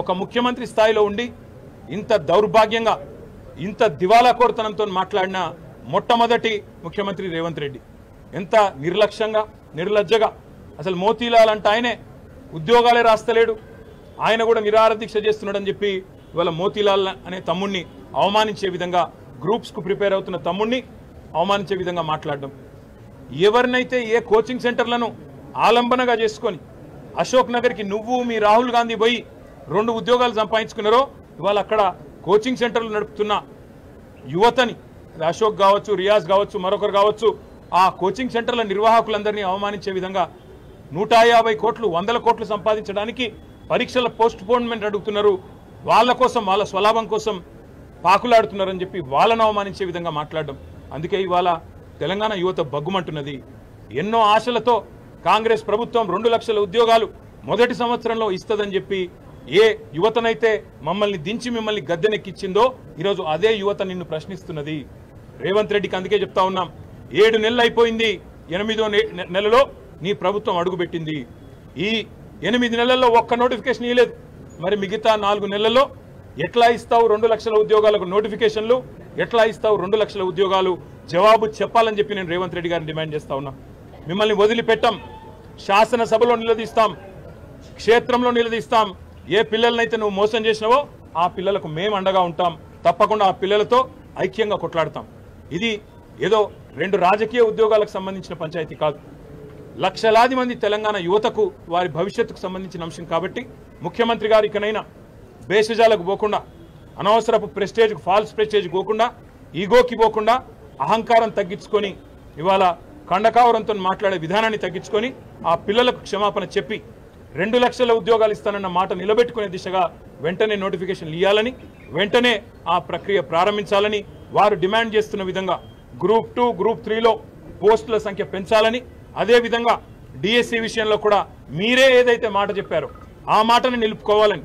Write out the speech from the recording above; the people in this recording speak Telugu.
ఒక ముఖ్యమంత్రి స్థాయిలో ఉండి ఇంత దౌర్భాగ్యంగా ఇంత దివాలాకోరుతనంతో మాట్లాడిన మొట్టమొదటి ముఖ్యమంత్రి రేవంత్ రెడ్డి ఎంత నిర్లక్ష్యంగా నిర్లజ్జగా అసలు మోతీలాల్ అంటే ఆయనే ఉద్యోగాలే రాస్తలేడు ఆయన కూడా నిరాహార దీక్ష చేస్తున్నాడని చెప్పి ఇవాళ మోతీలాల్ అనే తమ్ముడిని అవమానించే విధంగా గ్రూప్స్కు ప్రిపేర్ అవుతున్న తమ్ముడిని అవమానించే విధంగా మాట్లాడడం ఎవరినైతే ఏ కోచింగ్ సెంటర్లను ఆలంబనగా చేసుకొని అశోక్ నగర్కి నువ్వు మీ రాహుల్ గాంధీ పోయి 2 ఉద్యోగాలు సంపాదించుకున్నారో ఇవాళ అక్కడ కోచింగ్ సెంటర్లు నడుపుతున్న యువతని అశోక్ కావచ్చు రియాజ్ కావచ్చు మరొకరు కావచ్చు ఆ కోచింగ్ సెంటర్ల నిర్వాహకులందరినీ అవమానించే విధంగా 150 కోట్లు 100 కోట్లు సంపాదించడానికి పరీక్షల పోస్ట్ పోన్మెంట్ అడుగుతున్నారు వాళ్ళ కోసం వాళ్ళ స్వలాభం కోసం పాకులాడుతున్నారని చెప్పి వాళ్ళను అవమానించే విధంగా మాట్లాడడం అందుకే ఇవాళ తెలంగాణ యువత బగ్గుమంటున్నది ఎన్నో ఆశలతో కాంగ్రెస్ ప్రభుత్వం 2 లక్షల ఉద్యోగాలు మొదటి సంవత్సరంలో ఇస్తదని చెప్పి ఏ యువతనైతే మమ్మల్ని దించి మిమ్మల్ని గద్దెనెక్కించిందో ఈరోజు అదే యువత నిన్ను ప్రశ్నిస్తున్నది రేవంత్ రెడ్డికి అందుకే చెప్తా ఉన్నాం 7 నెలలు అయిపోయింది 8వ నెలలో నీ ప్రభుత్వం అడుగుపెట్టింది ఈ 8 నెలల్లో ఒక్క నోటిఫికేషన్ ఇవ్వలేదు మరి మిగతా 4 నెలల్లో ఎట్లా ఇస్తావు 2 లక్షల ఉద్యోగాలకు నోటిఫికేషన్లు ఎట్లా ఇస్తావు 2 లక్షల ఉద్యోగాలు జవాబు చెప్పాలని చెప్పి నేను రేవంత్ రెడ్డి గారిని డిమాండ్ చేస్తా ఉన్నా మిమ్మల్ని వదిలిపెట్టాం శాసనసభలో నిలదీస్తాం క్షేత్రంలో నిలదీస్తాం ఏ పిల్లలనైతే నువ్వు మోసం చేసినావో ఆ పిల్లలకు మేము అండగా ఉంటాం తప్పకుండా ఆ పిల్లలతో ఐక్యంగా కొట్లాడతాం ఇది ఏదో 2 రాజకీయ ఉద్యోగాలకు సంబంధించిన పంచాయతీ కాదు లక్షలాది మంది తెలంగాణ యువతకు వారి భవిష్యత్తుకు సంబంధించిన అంశం కాబట్టి ముఖ్యమంత్రి గారు ఇకనైనా బేషజాలకు పోకుండా అనవసరపు ప్రెస్టేజ్కు ఫాల్స్ ప్రెస్టేజ్ పోకుండా ఈగోకి పోకుండా అహంకారం తగ్గించుకొని ఇవాళ కండకావరంతో మాట్లాడే విధానాన్ని తగ్గించుకొని ఆ పిల్లలకు క్షమాపణ చెప్పి 2 లక్షల ఉద్యోగాలు ఇస్తానన్న మాట నిలబెట్టుకునే దిశగా వెంటనే నోటిఫికేషన్లు ఇవ్వాలని వెంటనే ఆ ప్రక్రియ ప్రారంభించాలని వారు డిమాండ్ చేస్తున్న విధంగా గ్రూప్ 2 గ్రూప్ 3లో పోస్టుల సంఖ్య పెంచాలని అదేవిధంగా డిఎస్సి విషయంలో కూడా మీరే ఏదైతే మాట చెప్పారో ఆ మాటను నిలుపుకోవాలని